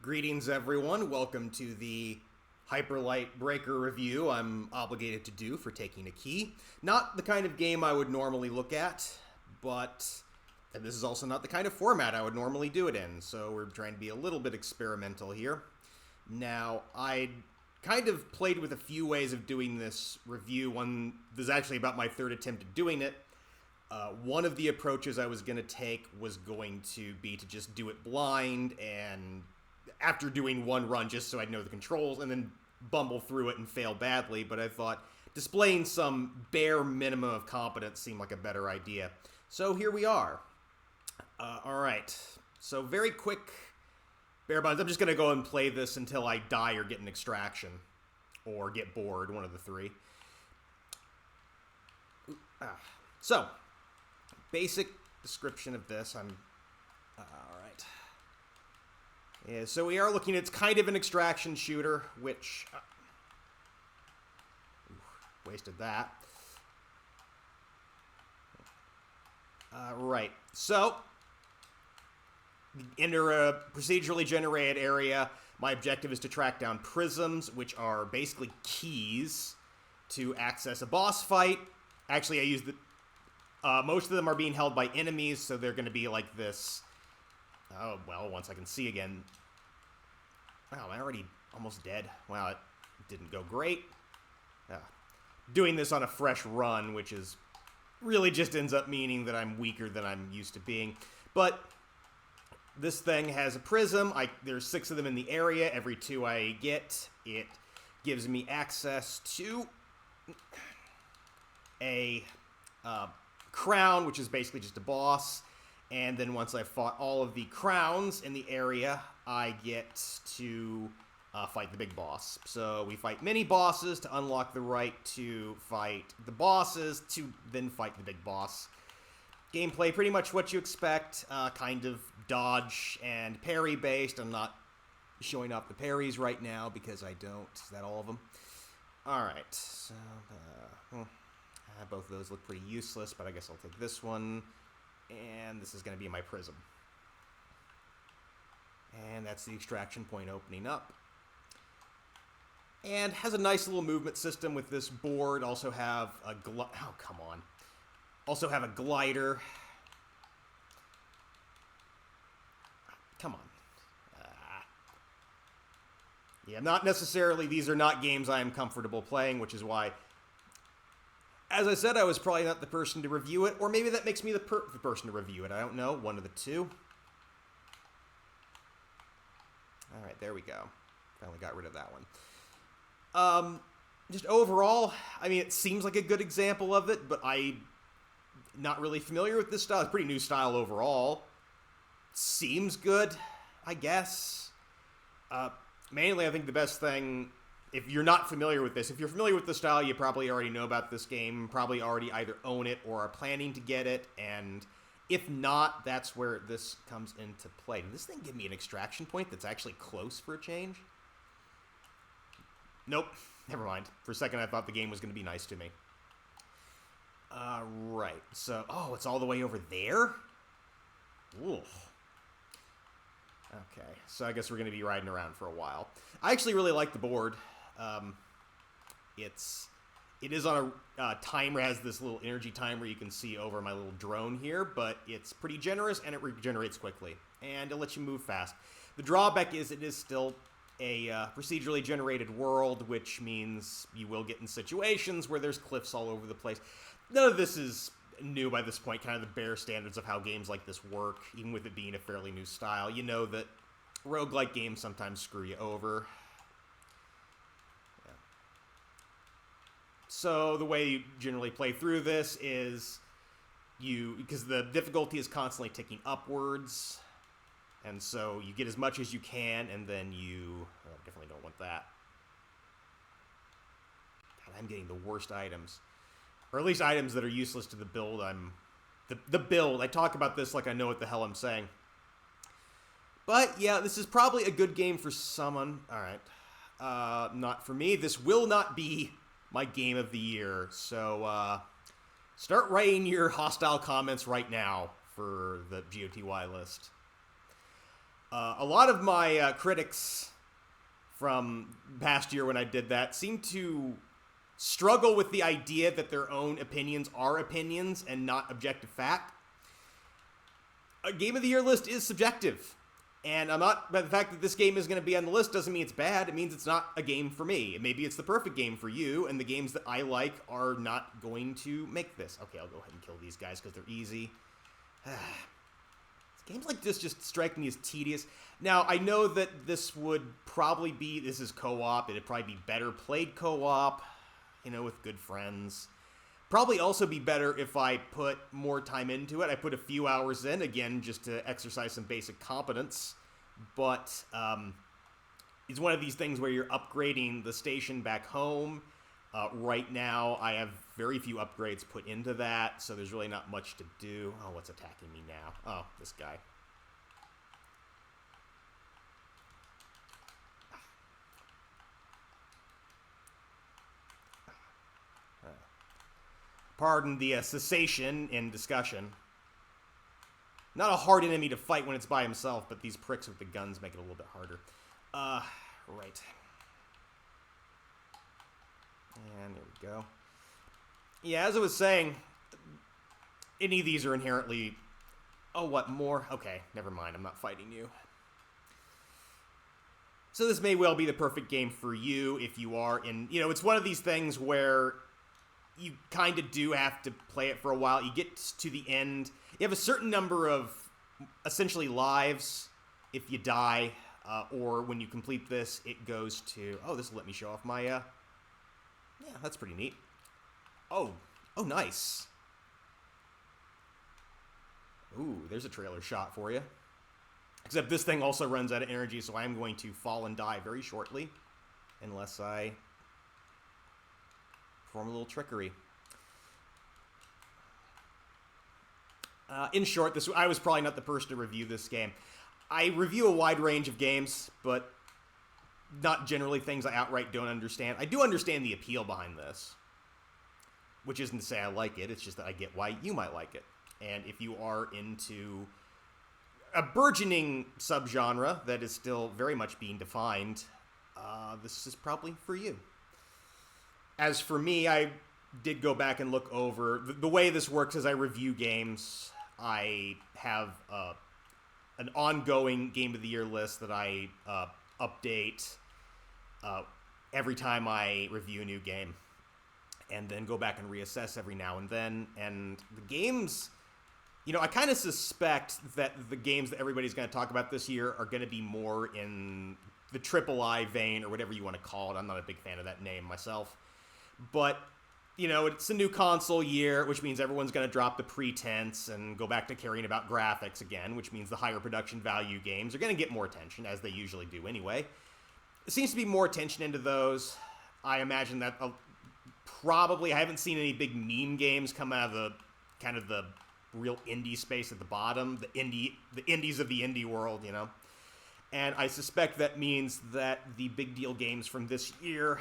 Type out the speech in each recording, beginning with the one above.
Greetings, everyone. Welcome to the Hyperlight Breaker review I'm obligated to do for taking a key. Not the kind of game I would normally look at, and this is also not the kind of format I would normally do it in, so we're trying to be a little bit experimental here. Now, I kind of played with a few ways of doing this review. This is actually about my third attempt at doing it. One of the approaches I was going to take was going to be to just do it blind and after doing one run just so I'd know the controls and then bumble through it and fail badly, but I thought displaying some bare minimum of competence seemed like a better idea. So here we are. Alright, so very quick bare bones. I'm just going to go and play this until I die or get an extraction or get bored, one of the three. So, basic description of this. Alright. Yeah, so we are looking at, it's kind of an extraction shooter, which, wasted that. Right, so, enter a procedurally generated area. My objective is to track down prisms, which are basically keys to access a boss fight. Actually, I used most of them are being held by enemies, so they're going to be like this. Oh, well, once I can see again. Wow, am I already almost dead? Wow, it didn't go great. Doing this on a fresh run, which is really just ends up meaning that I'm weaker than I'm used to being. But this thing has a prism. There's 6 of them in the area. Every 2 I get, it gives me access to a crown, which is basically just a boss. And then once I've fought all of the crowns in the area, I get to fight the big boss. So we fight mini bosses to unlock the right to fight the bosses, to then fight the big boss. Gameplay, pretty much what you expect, kind of dodge and parry based. I'm not showing off the parries right now because I don't. Is that all of them? Alright, so both of those look pretty useless, but I guess I'll take this one. And this is going to be my prism. And that's the extraction point opening up. And has a nice little movement system with this board. Also have a Also have a glider. Come on. Yeah, not necessarily. These are not games I am comfortable playing, which is why, as I said, I was probably not the person to review it, or maybe that makes me the perfect person to review it. I don't know. One of the two. All right, there we go. Finally got rid of that one. Just overall, I mean, it seems like a good example of it, but I'm not really familiar with this style. It's a pretty new style overall. Seems good, I guess. Mainly, I think the best thing, if you're not familiar with this, if you're familiar with the style, you probably already know about this game, probably already either own it or are planning to get it, and if not, that's where this comes into play. Did this thing give me an extraction point that's actually close for a change? Nope, never mind. For a second, I thought the game was going to be nice to me. Right, so, oh, it's all the way over there? Ooh. Okay, so I guess we're going to be riding around for a while. I actually really like the board. It is on a timer, has this little energy timer you can see over my little drone here, but it's pretty generous and it regenerates quickly, and it lets you move fast. The drawback is it is still a procedurally generated world, which means you will get in situations where there's cliffs all over the place. None of this is new by this point, kind of the bare standards of how games like this work, even with it being a fairly new style. You know that roguelike games sometimes screw you over. So the way you generally play through this is because the difficulty is constantly ticking upwards, and so you get as much as you can, and then definitely don't want that. God, I'm getting the worst items. Or at least items that are useless to the build. The build, I talk about this like I know what the hell I'm saying. But yeah, this is probably a good game for someone. Alright. Not for me. This will not be my game of the year. So, start writing your hostile comments right now for the GOTY list. A lot of my critics from past year when I did that seem to struggle with the idea that their own opinions are opinions and not objective fact. A Game of the Year list is subjective. And but the fact that this game is going to be on the list doesn't mean it's bad. It means it's not a game for me. Maybe it's the perfect game for you, and the games that I like are not going to make this. Okay, I'll go ahead and kill these guys because they're easy. Games like this just strike me as tedious. Now, I know that this would probably be, this is co-op. It'd probably be better played co-op, with good friends. Probably also be better if I put more time into it. I put a few hours in, again, just to exercise some basic competence. But it's one of these things where you're upgrading the station back home. Right now, I have very few upgrades put into that, so there's really not much to do. Oh, what's attacking me now? Oh, this guy. Pardon the cessation in discussion. Not a hard enemy to fight when it's by himself, but these pricks with the guns make it a little bit harder. Right. And there we go. Yeah, as I was saying, any of these are inherently... Oh, what, more? Okay, never mind, I'm not fighting you. So this may well be the perfect game for you if you are in... it's one of these things where you kind of do have to play it for a while. You get to the end. You have a certain number of, essentially, lives if you die, or when you complete this, it goes to... Oh, this will let me show off my... Yeah, that's pretty neat. Oh, nice. Ooh, there's a trailer shot for you. Except this thing also runs out of energy, so I am going to fall and die very shortly, unless I perform a little trickery. In short, I was probably not the person to review this game. I review a wide range of games, but not generally things I outright don't understand. I do understand the appeal behind this, which isn't to say I like it. It's just that I get why you might like it. And if you are into a burgeoning subgenre that is still very much being defined, this is probably for you. As for me, I did go back and look over. The way this works is I review games. I have an ongoing Game of the Year list that I update every time I review a new game, and then go back and reassess every now and then. And the games, I kind of suspect that the games that everybody's going to talk about this year are going to be more in the AAA vein, or whatever you want to call it. I'm not a big fan of that name myself. But, it's a new console year, which means everyone's going to drop the pretense and go back to caring about graphics again, which means the higher production value games are going to get more attention, as they usually do anyway. There seems to be more attention into those. I imagine that probably... I haven't seen any big meme games come out of the real indie space at the bottom, the indies of the indie world, And I suspect that means that the big deal games from this year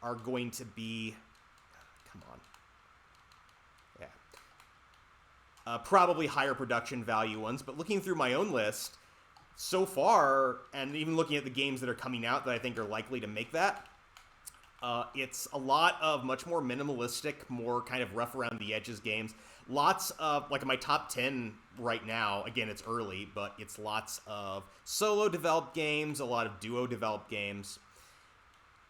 are going to be... Come on. Yeah. Probably higher production value ones, but looking through my own list, so far, and even looking at the games that are coming out that I think are likely to make that, it's a lot of much more minimalistic, more kind of rough around the edges games. Lots of, like in my top 10 right now, again, it's early, but it's lots of solo developed games, a lot of duo developed games.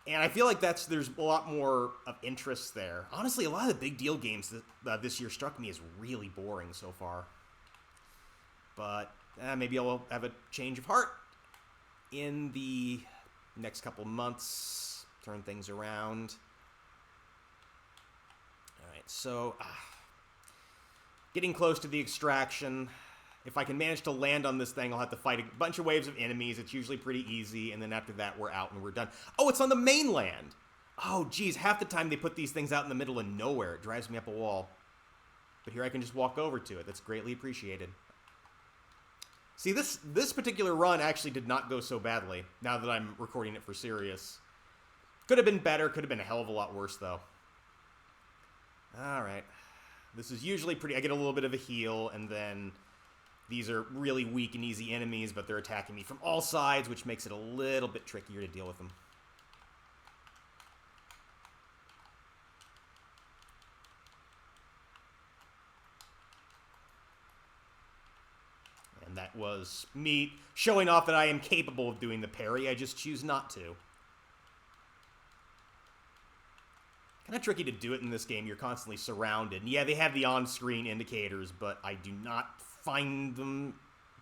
And I feel like there's a lot more of interest there. Honestly, a lot of the big deal games this year struck me as really boring so far. But maybe I'll have a change of heart in the next couple months, turn things around. All right, so getting close to the extraction. If I can manage to land on this thing, I'll have to fight a bunch of waves of enemies. It's usually pretty easy, and then after that, we're out and we're done. Oh, it's on the mainland! Oh, geez, half the time they put these things out in the middle of nowhere. It drives me up a wall. But here I can just walk over to it. That's greatly appreciated. See, this particular run actually did not go so badly, now that I'm recording it for serious. Could have been better, could have been a hell of a lot worse, though. Alright. This is usually pretty... I get a little bit of a heal, and then... these are really weak and easy enemies, but they're attacking me from all sides, which makes it a little bit trickier to deal with them. And that was me showing off that I am capable of doing the parry. I just choose not to. Kind of tricky to do it in this game. You're constantly surrounded. And yeah, they have the on-screen indicators, but I do not find them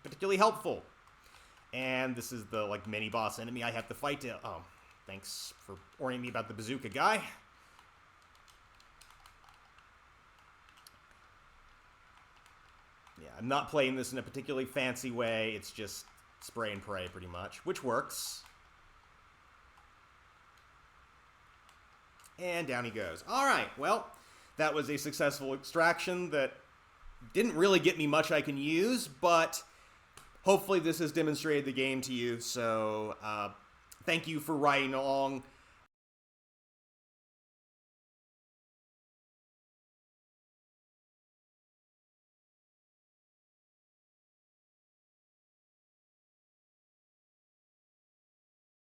particularly helpful. And this is the, like, mini-boss enemy I have to fight to... Oh, thanks for warning me about the bazooka guy. Yeah, I'm not playing this in a particularly fancy way. It's just spray and pray, pretty much, which works. And down he goes. All right, well, that was a successful extraction that didn't really get me much I can use, but hopefully this has demonstrated the game to you. So thank you for riding along